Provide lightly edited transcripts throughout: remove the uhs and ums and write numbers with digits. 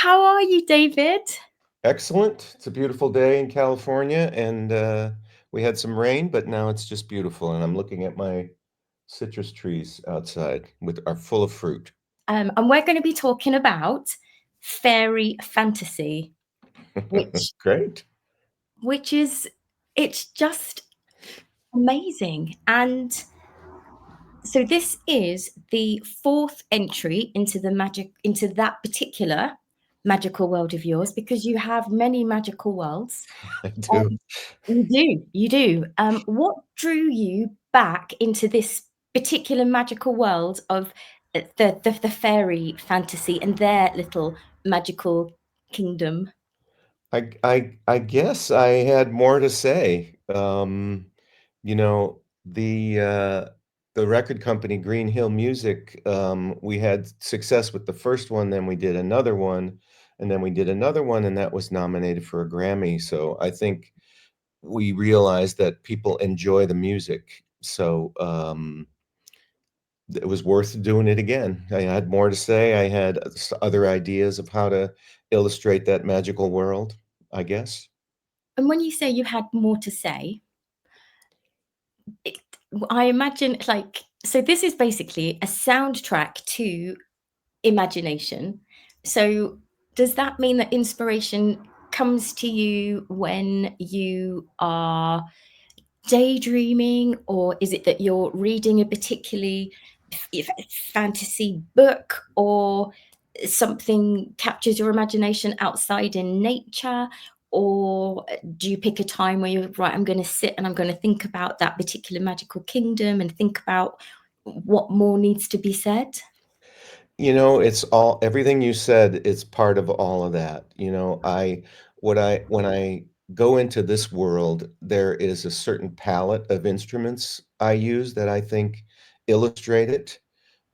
How are you, David? Excellent. It's a beautiful day in California, and we had some rain, but now it's just beautiful. And I'm looking at my citrus trees outside with are full of fruit. And we're going to be talking about fairy fantasy, which Great. which is it's just amazing. And so this is the fourth entry into the magic into that particular magical world of yours because you have many magical worlds. I do. You do. What drew you back into this particular magical world of the fairy fantasy and their little magical kingdom? I guess I had more to say. You know, the record company Green Hill Music, we had success with the first one, then we did another one, and then we did another one, and that was nominated for a Grammy. So I think we realized that people enjoy the music. So it was worth doing it again. I had more to say. I had other ideas of how to illustrate that magical world, I guess. And when you say you had more to say, it, I imagine so. This is basically a soundtrack to imagination. So does that mean that inspiration comes to you when you are daydreaming, or is it that you're reading a particularly fantasy book, or something captures your imagination outside in nature? Or do you pick a time where you're right, I'm going to sit and I'm going to think about that particular magical kingdom and think about what more needs to be said? It's all everything you said, it's part of all of that. When I go into this world, there is a certain palette of instruments I use that I think illustrate it.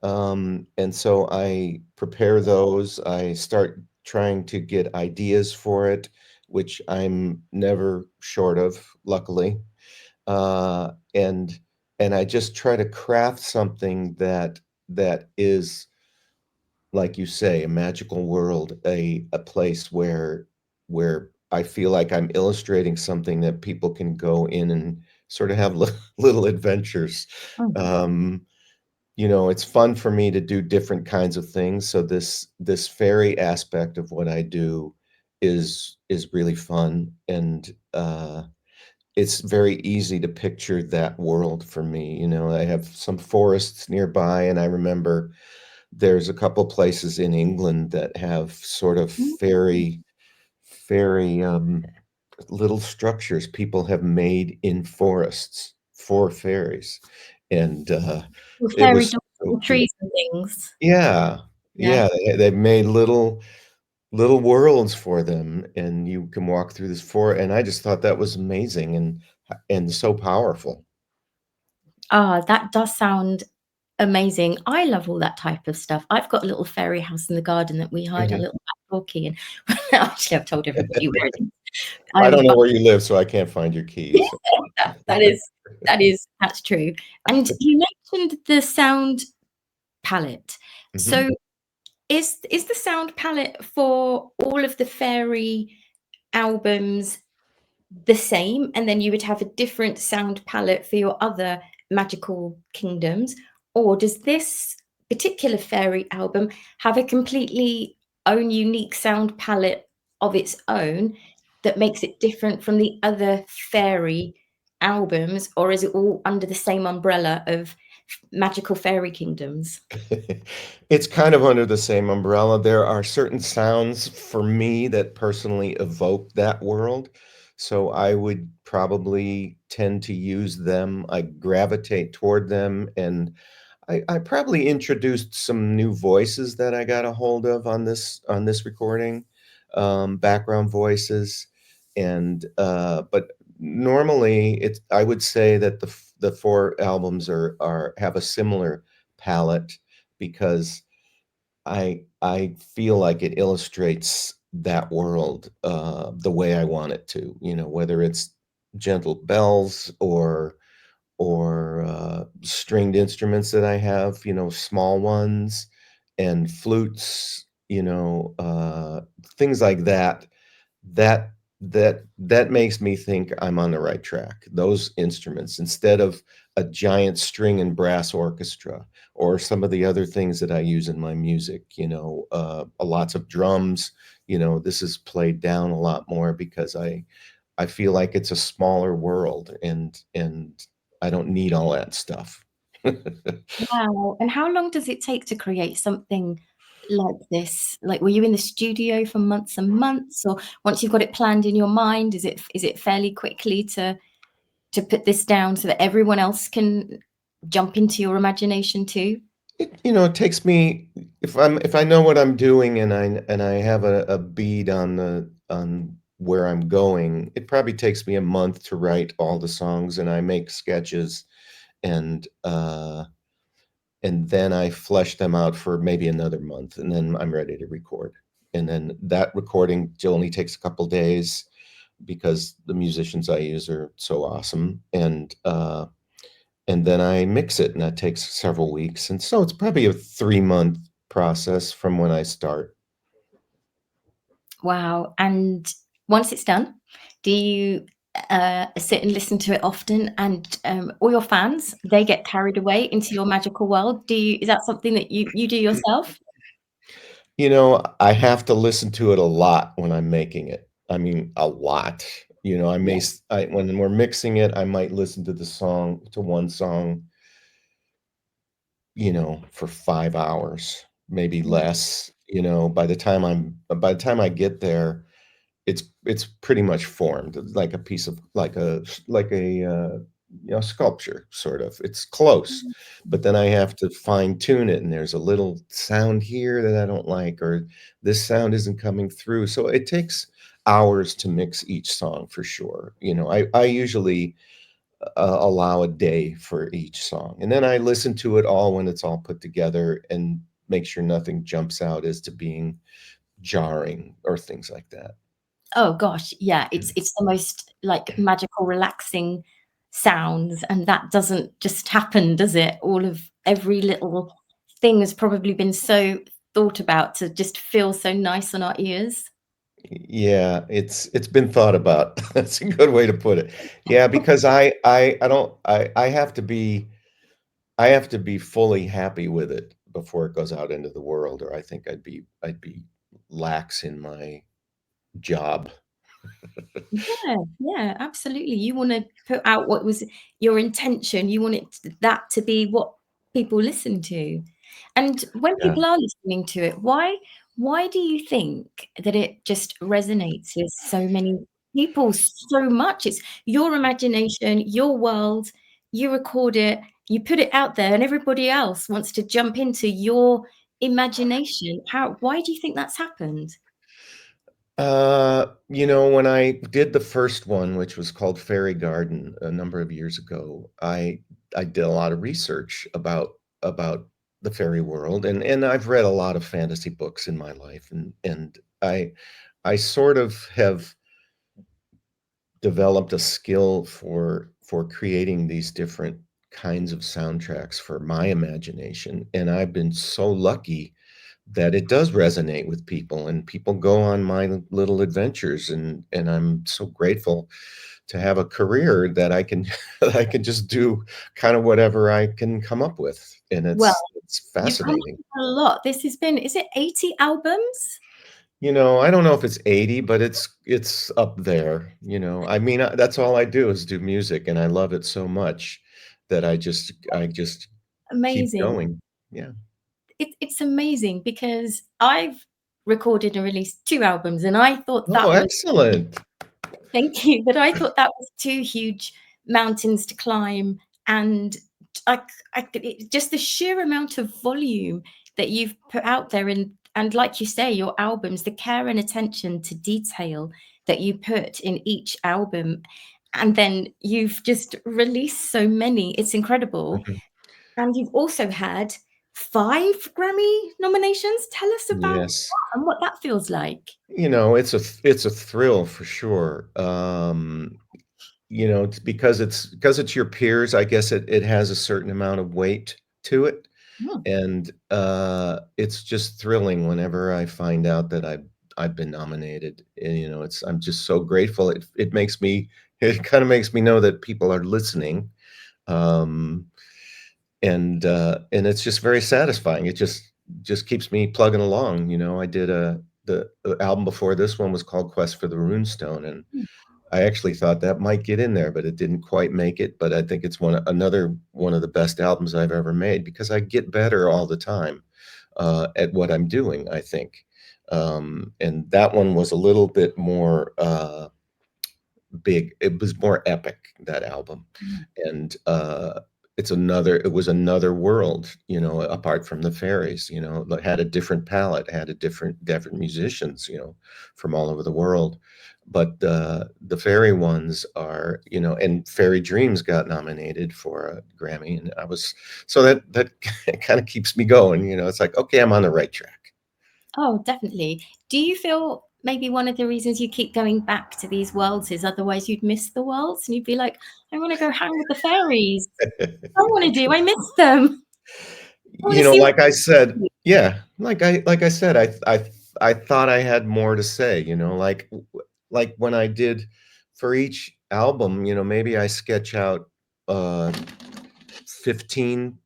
And so I prepare those. I start trying to get ideas for it, which I'm never short of, luckily. And I just try to craft something that is, like you say, a magical world, a place where I feel like I'm illustrating something that people can go in and sort of have little adventures. Mm. Um, it's fun for me to do different kinds of things. So this fairy aspect of what I do is really fun, and it's very easy to picture that world for me. I have some forests nearby, and I remember there's a couple places in England that have sort of fairy little structures people have made in forests for fairies, and With it fairy was dogs so and cute. trees and things. Yeah, Yeah. yeah, they've made little worlds for them, and you can walk through this for and I just thought that was amazing and so powerful. Ah, that does sound amazing. I love all that type of stuff. I've got a little fairy house in the garden that we hide our Mhm. little black porky in. Actually, I've told everybody where it is. I don't know But where you live, so I can't find your keys. that's true. And you mentioned the sound palette. Mhm. So is the sound palette for all of the fairy albums the same, and then you would have a different sound palette for your other magical kingdoms? Or does this particular fairy album have a completely own unique sound palette of its own that makes it different from the other fairy albums, or is it all under the same umbrella of magical fairy kingdoms? It's kind of under the same umbrella. There are certain sounds for me that personally evoke that world, so I would probably tend to use them. I gravitate toward them, and I probably introduced some new voices that I got a hold of on this recording, background voices, and but normally it's I would say that the four albums are have a similar palette because I feel like it illustrates that world the way I want it to. Whether it's gentle bells or stringed instruments that I have, small ones and flutes, things like that, that makes me think I'm on the right track. Those instruments, instead of a giant string and brass orchestra, or some of the other things that I use in my music, lots of drums, this is played down a lot more because I feel like it's a smaller world, and I don't need all that stuff. Wow, and how long does it take to create something like this? Like, were you in the studio for months and months, or once you've got it planned in your mind, is it fairly quickly to put this down so that everyone else can jump into your imagination too? It takes me, if I know what I'm doing and I have a bead on where I'm going, it probably takes me a month to write all the songs, and I make sketches, and and then I flesh them out for maybe another month, and then I'm ready to record. And then that recording only takes a couple days because the musicians I use are so awesome, and then I mix it, and that takes several weeks, and so it's probably a 3-month process from when I start. Wow, and once it's done, do you, sit and listen to it often? And, all your fans, they get carried away into your magical world. Is that something that you do yourself? I have to listen to it a lot when I'm making it. I mean, a lot. I may Yeah. s I when we're mixing it, I might listen to one song, for 5 hours, maybe Mm. less. By the time I get there, it's pretty much formed. It's like a piece of sculpture, sort of. It's close, but then I have to fine tune it, and there's a little sound here that I don't like, or this sound isn't coming through. So it takes hours to mix each song for sure. I usually allow a day for each song, and then I listen to it all when it's all put together and make sure nothing jumps out as to being jarring or things like that. Oh gosh, yeah, it's the most, like, magical, relaxing sounds, and that doesn't just happen, does it? Every little thing has probably been so thought about to just feel so nice on our ears. Yeah, it's been thought about. That's a good way to put it. Yeah, because I don't I have to be fully happy with it before it goes out into the world, or I think I'd be lax in my job. Yeah, yeah, absolutely. You wanna put out what was your intention. You want that to be what people listen to. And when Yeah. people are listening to it, why do you think that it just resonates with so many people so much? It's your imagination, your world, you record it, you put it out there, and everybody else wants to jump into your imagination. Why do you think that's happened? When I did the first one, which was called Fairy Garden a number of years ago, I did a lot of research about the fairy world, and I've read a lot of fantasy books in my life, and I sort of have developed a skill for creating these different kinds of soundtracks for my imagination, and I've been so lucky that it does resonate with people, and people go on my little adventures, and I'm so grateful to have a career that I can that I can just do kind of whatever I can come up with, and Well, it's you've come up fascinating. with a lot. This has been, is it 80 albums? I don't know if it's 80, but it's up there. I mean, that's all I do is do music, and I love it so much that I just keep Amazing. going. Yeah. It's amazing because I've recorded and released 2 albums, and I thought Oh, that was excellent. thank you, but I thought that was 2 huge mountains to climb, and I could just the sheer amount of volume that you've put out there, and like you say, your albums, the care and attention to detail that you put in each album, and then you've just released so many, it's incredible. Mhm. And you've also had 5 Grammy nominations. Tell us about Yes. that and what that feels like. It's a thrill for sure. It's because it's your peers, I guess it has a certain amount of weight to it, Mm. and, it's just thrilling whenever I find out that I've been nominated, and, it's I'm just so grateful. It makes me it kinda makes me know that people are listening, um, and it's just very satisfying. It just keeps me plugging along. I did the album before this one was called Quest for the Runestone, and I actually thought that might get in there, but it didn't quite make it. But I think it's another one of the best albums I've ever made because I get better all the time at what I'm doing, I think. And that one was a little bit more big. It was more epic, that album. Mm. And it was another world, apart from the fairies, that had a different palette, had a different musicians, from all over the world. But the fairy ones are, and Fairy Dreams got nominated for a Grammy, and I was so that kind of keeps me going. It's like, okay, I'm on the right track. Oh, definitely. Do you feel maybe one of the reasons you keep going back to these worlds is otherwise you'd miss the worlds and you'd be like, I want to go hang with the fairies. I want to do. I miss them. I want to see what Like I said, they do. yeah, like I said, I thought I had more to say, like when I did for each album, maybe I sketch out 15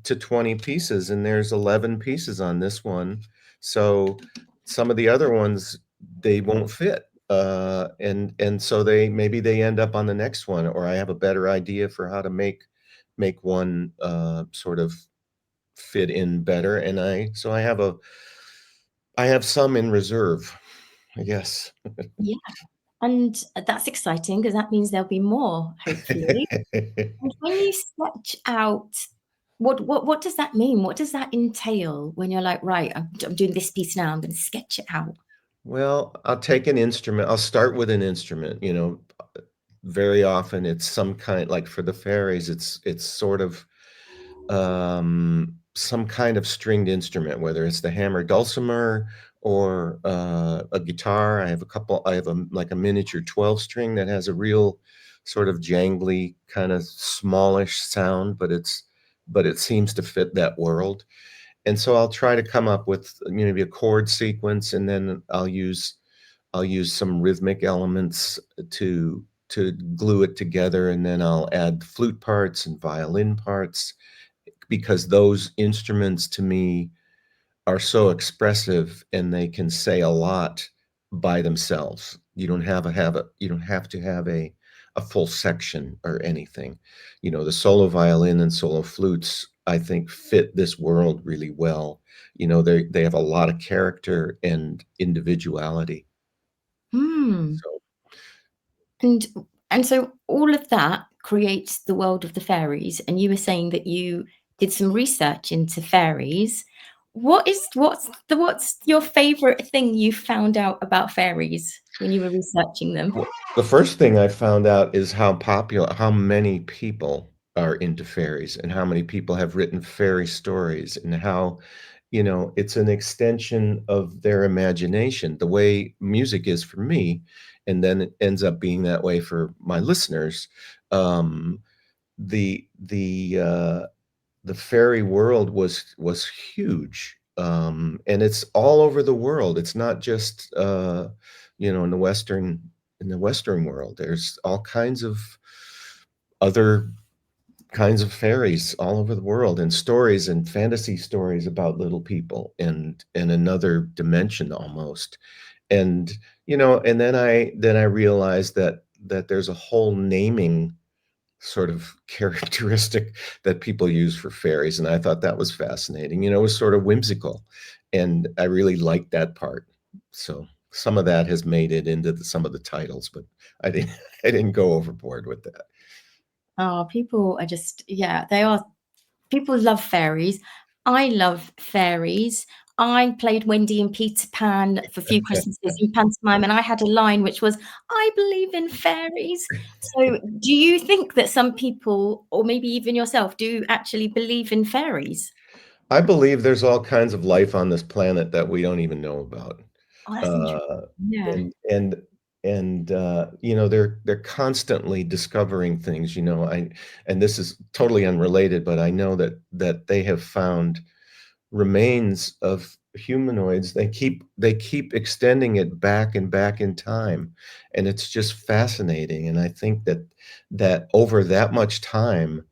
to 20 pieces, and there's 11 pieces on this one. So some of the other ones they won't fit. And so maybe they end up on the next one, or I have a better idea for how to make one sort of fit in better, and I have some in reserve, I guess. Yeah. And that's exciting because that means there'll be more, hopefully. And when you sketch out, what does that mean? What does that entail when you're like, right, I'm doing this piece now, I'm going to sketch it out? Well, I'll take an instrument. I'll start with an instrument, very often it's some kind, like for the fairies, it's sort of some kind of stringed instrument, whether it's the hammer dulcimer or a guitar. I have like a miniature 12 string that has a real sort of jangly kind of smallish sound, but it seems to fit that world. And so I'll try to come up with maybe a chord sequence, and then I'll use some rhythmic elements to glue it together, and then I'll add flute parts and violin parts, because those instruments to me are so expressive and they can say a lot by themselves. You don't have to have a full section or anything. The solo violin and solo flutes, I think, fit this world really well. They have a lot of character and individuality. Hmm. So And so all of that creates the world of the fairies. And you were saying that you did some research into fairies. What's your favorite thing you found out about fairies when you were researching them? Well, the first thing I found out is how many people are into fairies, and how many people have written fairy stories, and how, it's an extension of their imagination, the way music is for me, and then it ends up being that way for my listeners. Um, the the uh, the fairy world was huge, and it's all over the world. It's not just in the Western world. There's all kinds of other kinds of fairies all over the world, and stories and fantasy stories about little people and another dimension almost. And and then I realized that there's a whole naming sort of characteristic that people use for fairies, and I thought that was fascinating. It was sort of whimsical, and I really liked that part. So some of that has made it into some of the titles, but I didn't I didn't go overboard with that. Oh, people are just, yeah, they are. People love fairies. I love fairies. I played Wendy and Peter Pan for a few Christmases in pantomime, and I had a line which was, I believe in fairies. So, do you think that some people, or maybe even yourself, do actually believe in fairies? I believe there's all kinds of life on this planet that we don't even know about. Oh, that's interesting. Uh, Yeah. they're constantly discovering things, and this is totally unrelated, but I know that they have found remains of humanoids, they keep extending it back and back in time, and it's just fascinating, and I think that over that much time,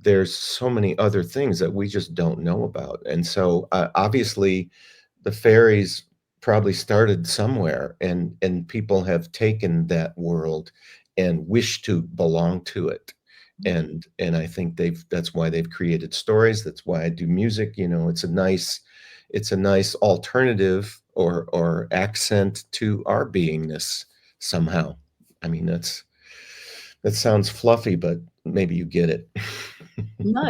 there's so many other things that we just don't know about, and so, obviously, the fairies probably started somewhere, and people have taken that world and wish to belong to it, and I think that's why they've created stories, that's why I do music, it's a nice alternative or accent to our beingness somehow. I mean, that sounds fluffy, but maybe you get it. No,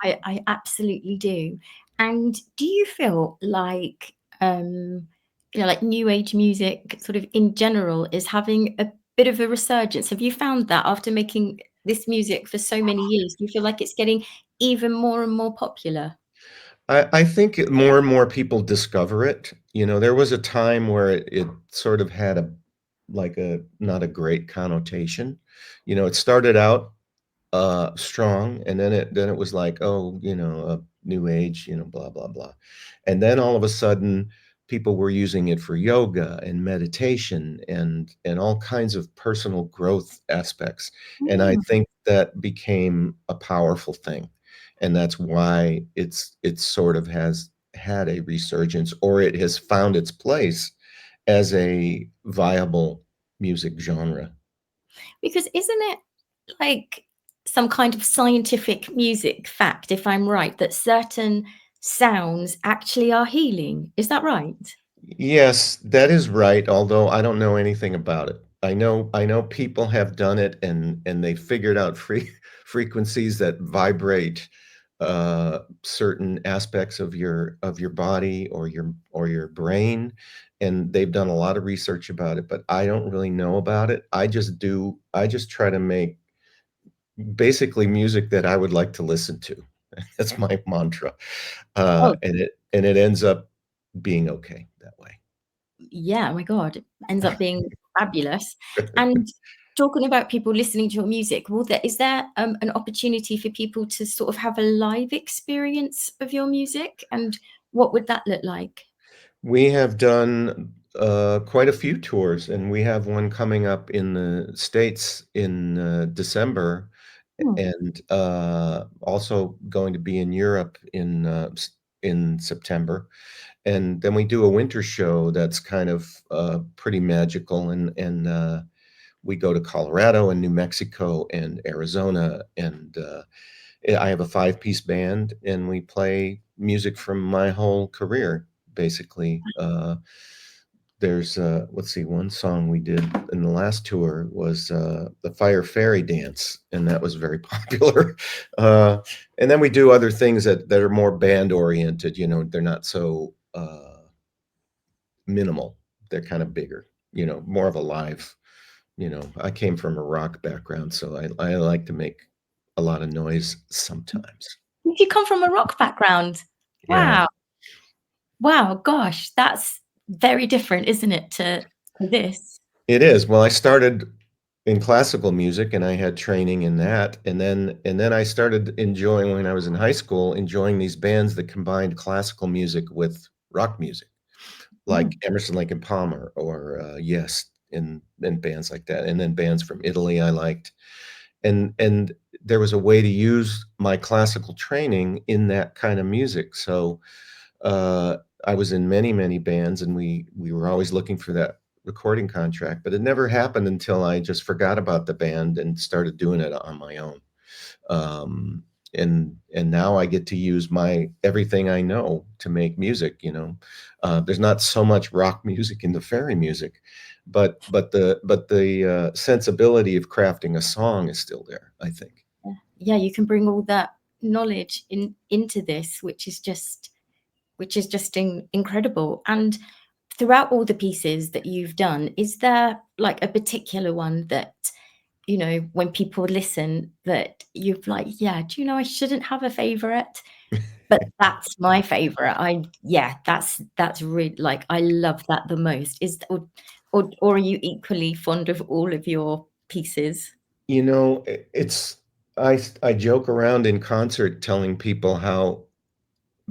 I absolutely do. And do you feel like, like new age music, sort of in general, is having a bit of a resurgence? Have you found that after making this music for so many years, do you feel like it's getting even more and more popular? I think more and more people discover it. There was a time where it sort of had a not a great connotation. It started out strong, and then it was like, "Oh, new age, blah, blah, blah." And then all of a sudden, people were using it for yoga and meditation and all kinds of personal growth aspects, and I Mm. think that became a powerful thing, and that's why it sort of has had a resurgence, or it has found its place as a viable music genre. Because isn't it like some kind of scientific music fact, if I'm right, that certain sounds actually are healing? Is that right? Yes, that is right, although I don't know anything about it. I know people have done it and they figured out frequencies that vibrate certain aspects of your body or your brain, and they've done a lot of research about it, but I don't really know about it. I just try to make basically music that I would like to listen to. That's my mantra. Oh, And it ends up being okay that way. yeah, oh my god, it ends up being fabulous. And talking about people listening to your music, is there, an opportunity for people to sort of have a live experience of your music, and what would that look like? We have done, quite a few tours, and we have one coming up in the States in, December, Hmm. and, also going to be in Europe in September, and then we do a winter show that's kind of, pretty magical, and we go to Colorado and New Mexico and Arizona, and, I have a five-piece band, and we play music from my whole career, basically. There's, let's see, one song we did in the last tour was, the Fire Fairy Dance, and that was very popular. Uh, and then we do other things that are more band-oriented, they're not so, minimal. They're kinda bigger, more of a live. I came from a rock background, so I like to make a lot of noise sometimes. Did you come from a rock background? Yeah, Wow. Wow, gosh, that's very different, isn't it, to this? it is. Well, I started in classical music, and I had training in that, and then I started enjoying when I was in high school, enjoying these bands that combined classical music with rock music, like Mm. Emerson, Lake& and Palmer or, Yes, and bands like that, and then bands from Italy I liked. And there was a way to use my classical training in that kind of music, so, uh, I was in many, many bands, and we were always looking for that recording contract, but it never happened until I just forgot about the band and started doing it on my own. Um, and now I get to use my everything I know to make music. There's not so much rock music in the fairy music, but the sensibility of crafting a song is still there, I think. Yeah. Yeah, you can bring all that knowledge into this, which is just incredible. And throughout all the pieces that you've done, is there like a particular one that, when people listen that you've like, yeah, do you know I shouldn't have a favorite, but that's my favorite. Yeah, that's really like I love that the most. Or are you equally fond of all of your pieces? It's I joke around in concert telling people how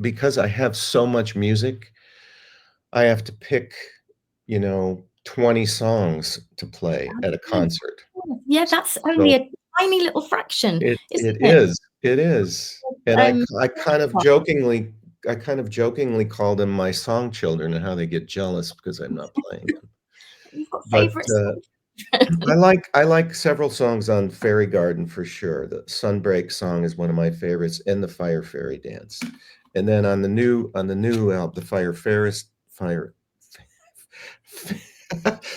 because I have so much music, I have to pick, 20 songs to play at a concert. Yeah, that's only So a tiny little fraction, it isn't it it? is, it is. And Um, I kind of jokingly call them my song children and how they get jealous because I'm not playing them. you've got But, favourite songs. I like several songs on Fairy Garden for sure. The Sunbreak song is one of my favorites, and the Fire Fairy Dance. And then on the new album, the Fire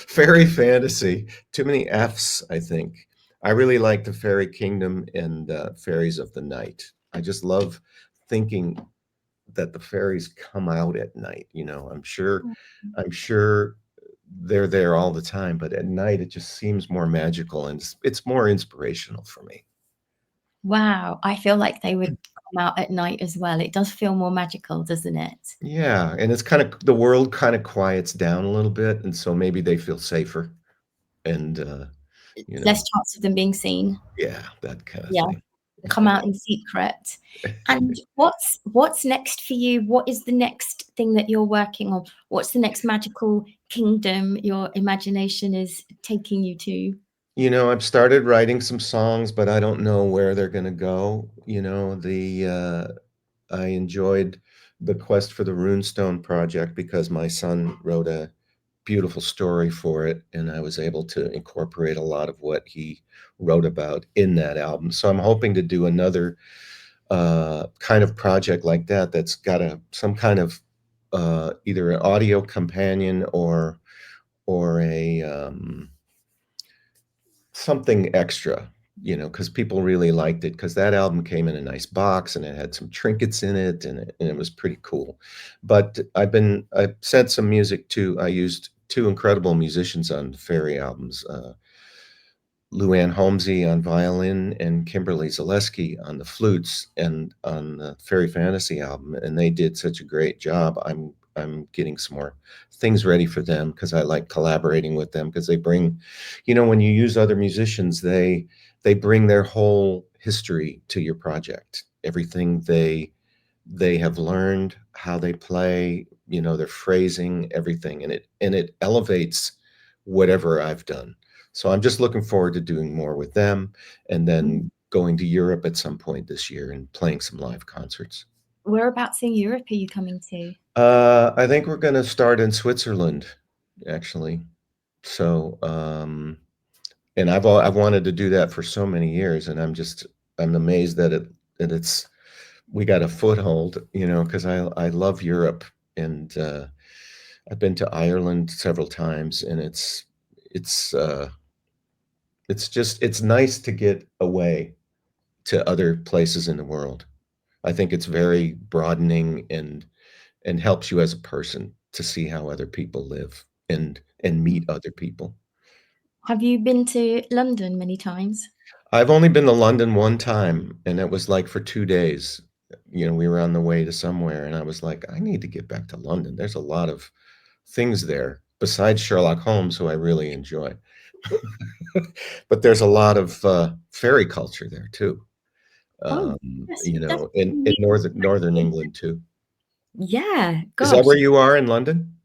Fairy Fantasy, too many Fs, I think. I really like the Fairy Kingdom and, Fairies of the Night. I just love thinking that the fairies come out at night, I'm sure they're there all the time, but at night it just seems more magical and it's more inspirational for me. Wow, I feel like they would come out at night as well. It does feel more magical, doesn't it? Yeah, and it's kinda the world kinda quiets down a little bit, and so maybe they feel safer and, you know Less chance of them being seen. yeah, that kinda Yeah, thing. come out in secret. And what's next for you? What is the next thing that you're working on? What's the next magical kingdom your imagination is taking you to? I've started writing some songs, but I don't know where they're gonna go, I enjoyed the Quest for the Runestone project because my son wrote a beautiful story for it, and I was able to incorporate a lot of what he wrote about in that album. So I'm hoping to do another kind of project like that that's got some kind of either an audio companion or a something extra, because people really liked it because that album came in a nice box and it had some trinkets in it and it was pretty cool. But I've sent some music to I used two incredible musicians on the Fairy albums, Luann Holmesy on violin and Kimberly Zaleski on the flutes and on the Fairy Fantasy album, and they did such a great job. I'm getting some more things ready for them because I like collaborating with them because they bring, when you use other musicians, they bring their whole history to your project. Everything they have learned, how they play, their phrasing, everything, and it elevates whatever I've done. So I'm just looking forward to doing more with them and Mm. then going to Europe at some point this year and playing some live concerts. Whereabouts in Europe are you coming to? I think we're gonna start in Switzerland, actually. So, and I've wanted to do that for so many years, and I'm amazed that it's we got a foothold, because I love Europe and, I've been to Ireland several times, and it's, uh it's nice to get away to other places in the world. I think it's very broadening and helps you as a person to see how other people live and meet other people. Have you been to London many times? I've only been to London one time, and it was, like, for 2 days. We were on the way to somewhere, and I was like, "I need to get back to London." There's a lot of things there besides Sherlock Holmes, who I really enjoy. But there's a lot of, fairy culture there too, Oh, yes, you in definitely northern England too. yeah, Is that gosh. where you are in London?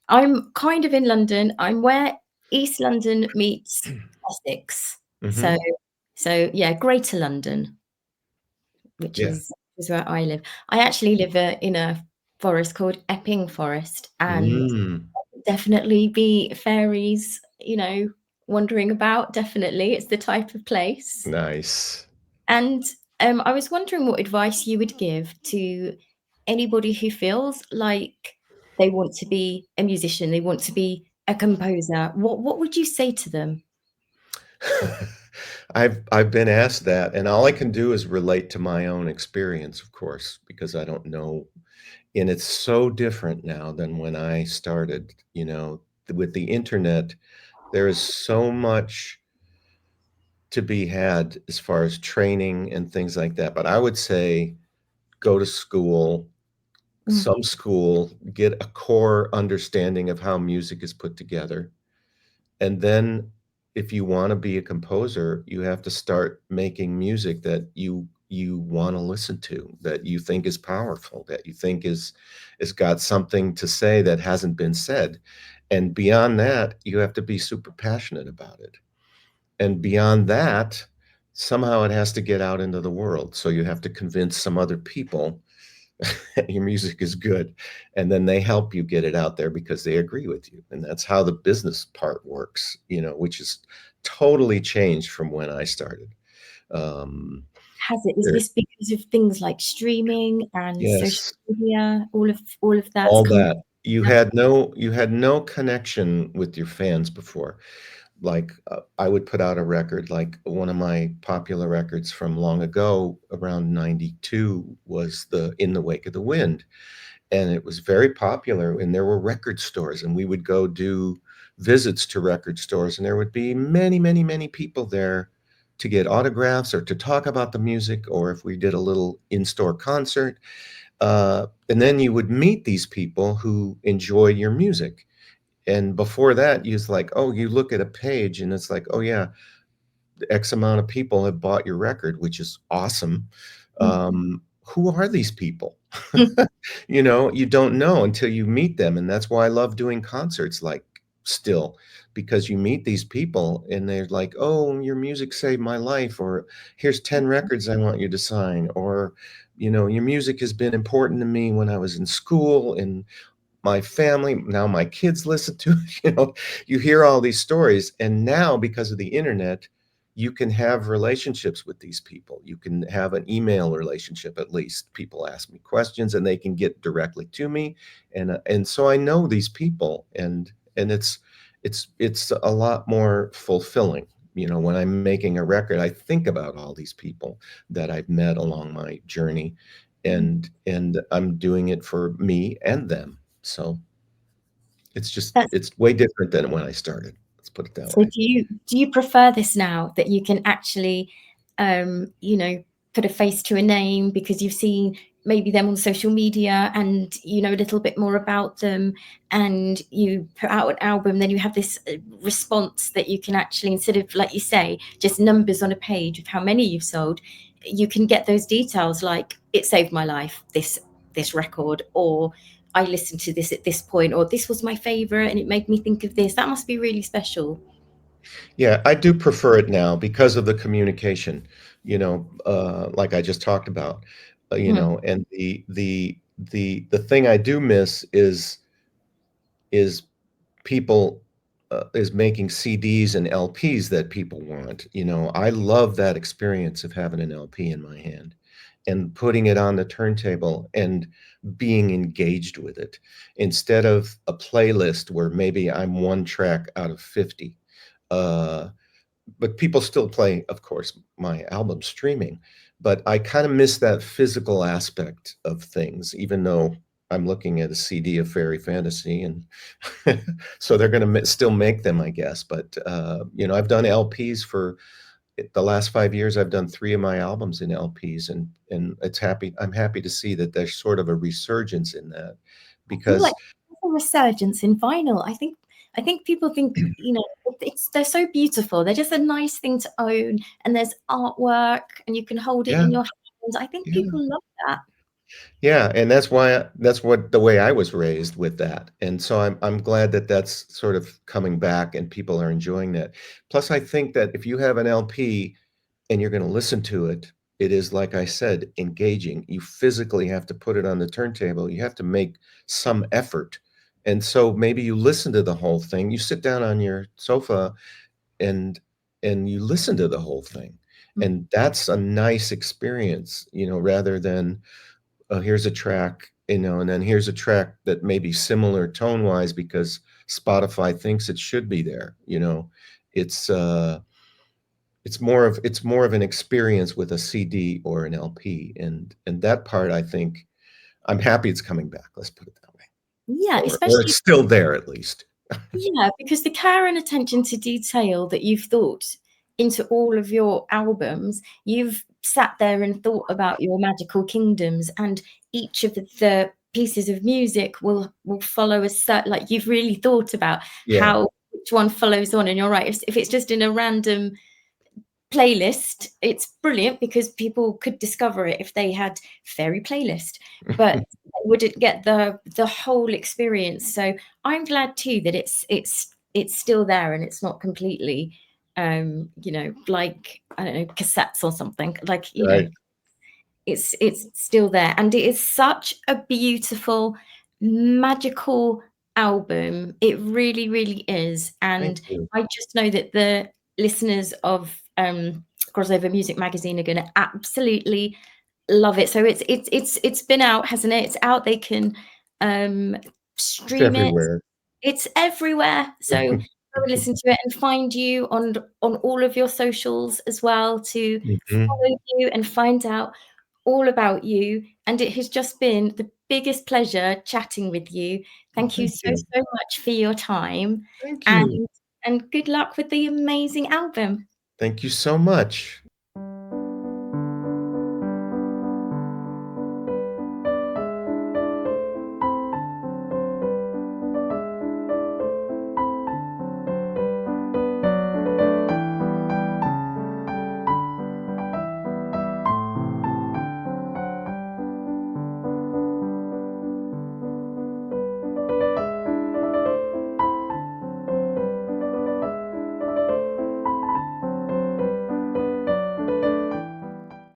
I'm kind of in London. I'm where East London meets Essex. So Mhm. yeah, Greater London, which Yeah. is where I live. I actually live, in a forest called Epping Forest, and Mm, definitely be fairies, wandering about, definitely. It's the type of place. nice. And, I was wondering what advice you would give to anybody who feels like they want to be a musician, they want to be a composer. What would you say to them? I've been asked that, and all I can do is relate to my own experience, of course, because I don't know, and it's so different now than when I started, with the internet, there is so much to be had as far as training and things like that, but I would say go to school, Mm, some school, get a core understanding of how music is put together. And then if you wanna be a composer, you have to start making music that you you want to listen to, that you think is powerful, that you think is got something to say that hasn't been said. And beyond that, you have to be super passionate about it. And beyond that, somehow it has to get out into the world. So you have to convince some other people your music is good, and then they help you get it out there because they agree with you. And that's how the business part works, which is totally changed from when I started. um Has it? Is there- this because of things like streaming and social yes, media? All of that's all come that. you together? had no you had no connection with your fans before. Like, I would put out a record, like one of my popular records from long ago, around 92, was the In the Wake of the Wind. And it was very popular, and there were record stores, and we would go do visits to record stores, and there would be many, many, many people there to get autographs or to talk about the music, or if we did a little in-store concert. And then you would meet these people who enjoy your music. And before that, you was like, oh, you look at a page and it's like, oh yeah, X amount of people have bought your record, which is awesome. Mm. Who are these people? You don't know until you meet them. And that's why I love doing concerts, like, still, because you meet these people and they're like, oh, your music saved my life, or here's 10 records I want you to sign, or, your music has been important to me when I was in school, and my family, now my kids listen to it. You hear all these stories, and now because of the internet, you can have relationships with these people. You can have an email relationship. At least people ask me questions and they can get directly to me, and so I know these people, and it's a lot more fulfilling. When I'm making a record, I think about all these people that I've met along my journey, and I'm doing it for me and them. So That's it's way different than when I started. Let's put it that So way. do you prefer this now, that you can actually, you know, put a face to a name because you've seen maybe them on social media and you know a little bit more about them, and you put out an album, then you have this response that you can actually, instead of, like you say, just numbers on a page of how many you've sold, you can get those details like it saved my life, this record, or I listened to this at this point, or this was my favorite and it made me think of this. That must be really special. Yeah, I do prefer it now because of the communication, like I just talked about, Mm. and the thing I do miss is people is making CDs and LPs that people want. I love that experience of having an LP in my hand and putting it on the turntable and being engaged with it, instead of a playlist where maybe I'm one track out of 50. Uh, but people still play, of course, my album streaming. But I kind of miss that physical aspect of things, even though I'm looking at a CD of fairy fantasy, and so they're going to still make them, I guess. But I've done LPs for the last 5 years. I've done 3 of my albums in LPs, and I'm happy to see that there's sort of a resurgence in that, I feel like because there's a resurgence in vinyl. I think people think, you know, they're so beautiful. They're just a nice thing to own, and there's artwork, and you can hold it yeah, in your hands. I think yeah. people love that. Yeah, and that's what the way I was raised with that. And so I'm glad that that's sort of coming back and people are enjoying that. Plus, I think that if you have an LP and you're going to listen to it, it is, like I said, engaging. You physically have to put it on the turntable. You have to make some effort. And so maybe you listen to the whole thing. You sit down on your sofa and you listen to the whole thing. Mm. And that's a nice experience, rather than, here's a track, and then here's a track that may be similar tone wise because Spotify thinks it should be there. It's it's more of an experience with a CD or an LP, and that part, I think, I'm happy it's coming back. Let's put it that way, Yeah, or especially, it's still there at least. yeah, because the care and attention to detail that you've thought into all of your albums, you've sat there and thought about your magical kingdoms, and each of the pieces of music will follow a certain, like you've really thought about Yeah, how which one follows on. And you're right, if it's just in a random playlist. It's brilliant because people could discover it if they had fairy playlist, but they wouldn't get the whole experience. So I'm glad too that it's still there and it's not completely you know, like, I don't know, cassettes or something, like, you know, Right. it's still there, and it is such a beautiful, magical album. It really, really is, Thank and you. I just know that the listeners of Crossover Music Magazine are going to absolutely love it. So it's been out, hasn't it? It's out. They can It's stream it. everywhere. It's everywhere. So go and listen to it and find you on all of your socials as well to Mhm. follow you and find out all about you. And it has just been the biggest pleasure chatting with you. Thank you Thank so, you. so much for your time, Thank and you. good luck with the amazing album. Thank you so much.